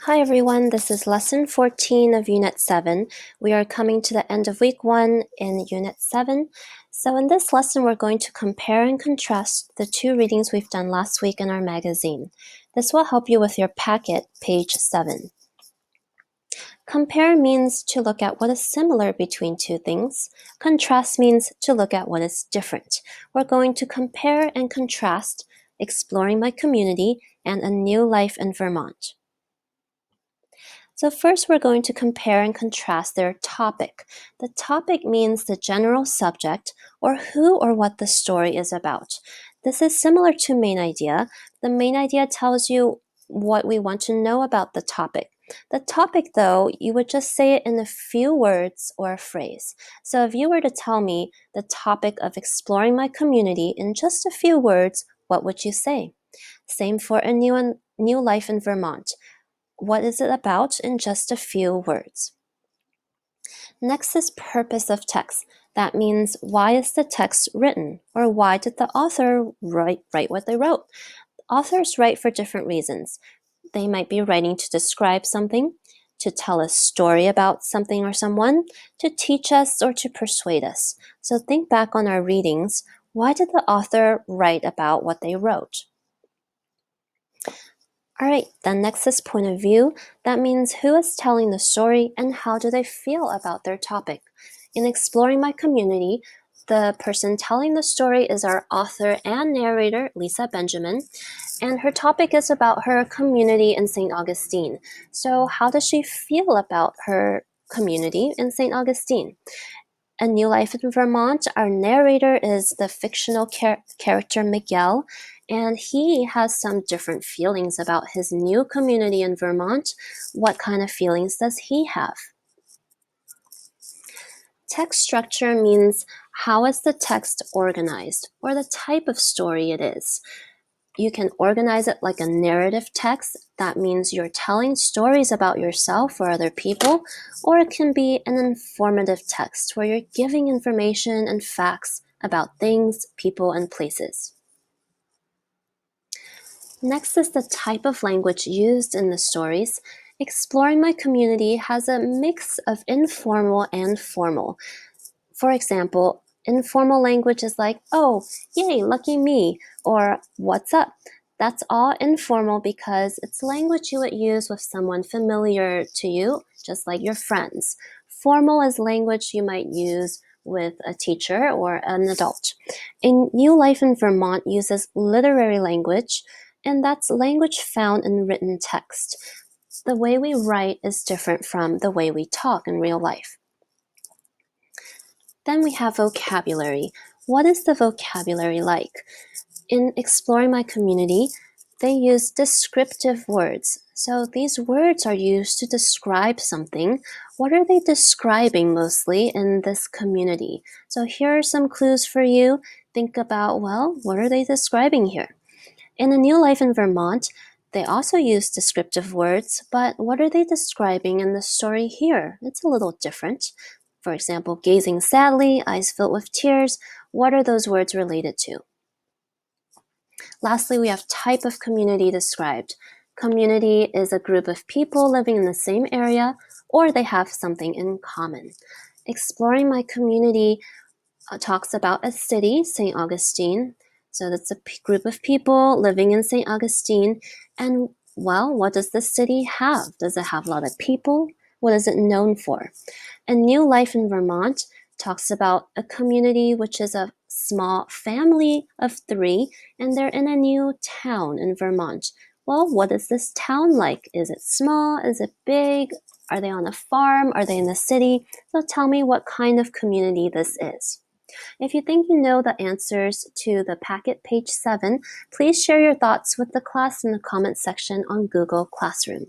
Hi everyone, this is lesson 14 of Unit 7. We are coming to the end of week 1 in Unit 7. So in this lesson, we're going to compare and contrast the two readings we've done last week in our magazine. This will help you with your packet, page 7. Compare means to look at what is similar between two things. Contrast means to look at what is different. We're going to compare and contrast Exploring My Community and A New Life in Vermont. So first we're going to compare and contrast their topic. The topic means the general subject or who or what the story is about. This is similar to main idea. The main idea tells you what we want to know about the topic. The topic, though, you would just say it in a few words or a phrase. So if you were to tell me the topic of exploring my community in just a few words, what would you say? Same for A New Life in Vermont. What is it about in just a few words? Next is purpose of text. That means why is the text written, or why did the author write what they wrote? Authors write for different reasons. They might be writing to describe something, to tell a story about something or someone, to teach us, or to persuade us. So think back on our readings. Why did the author write about what they wrote? All right, then next is point of view. That means who is telling the story and how do they feel about their topic. In Exploring My Community, the person telling the story is our author and narrator, Lisa Benjamin, and her topic is about her community in St. Augustine. So how does she feel about her community in St. Augustine? A New Life in Vermont, our narrator is the fictional character Miguel, and he has some different feelings about his new community in Vermont. What kind of feelings does he have? Text structure means how is the text organized, or the type of story it is. You can organize it like a narrative text. That means you're telling stories about yourself or other people, or it can be an informative text where you're giving information and facts about things, people, and places. Next is the type of language used in the stories. Exploring My Community has a mix of informal and formal. For example, informal language is like, oh, yay, lucky me, or what's up. That's all informal because it's language you would use with someone familiar to you, just like your friends. Formal is language you might use with a teacher or an adult. A New Life in Vermont uses literary language, and that's language found in written text. The way we write is different from the way we talk in real life. Then we have vocabulary. What is the vocabulary like? In Exploring My Community, they use descriptive words. So these words are used to describe something. What are they describing mostly in this community? So here are some clues for you. Think about, well, what are they describing here? In A New Life in Vermont, they also use descriptive words, but what are they describing in the story here? It's a little different. For example, gazing sadly, eyes filled with tears. What are those words related to? Lastly, we have type of community described. Community is a group of people living in the same area, or they have something in common. Exploring My Community talks about a city, St. Augustine. So that's a group of people living in St. Augustine. And well, what does the city have? Does it have a lot of people? What is it known for? A New Life in Vermont talks about a community which is a small family of 3, and they're in a new town in Vermont. Well, what is this town like? Is it small? Is it big? Are they on a farm? Are they in the city? So tell me what kind of community this is. If you think you know the answers to the packet page 7, please share your thoughts with the class in the comments section on Google Classroom.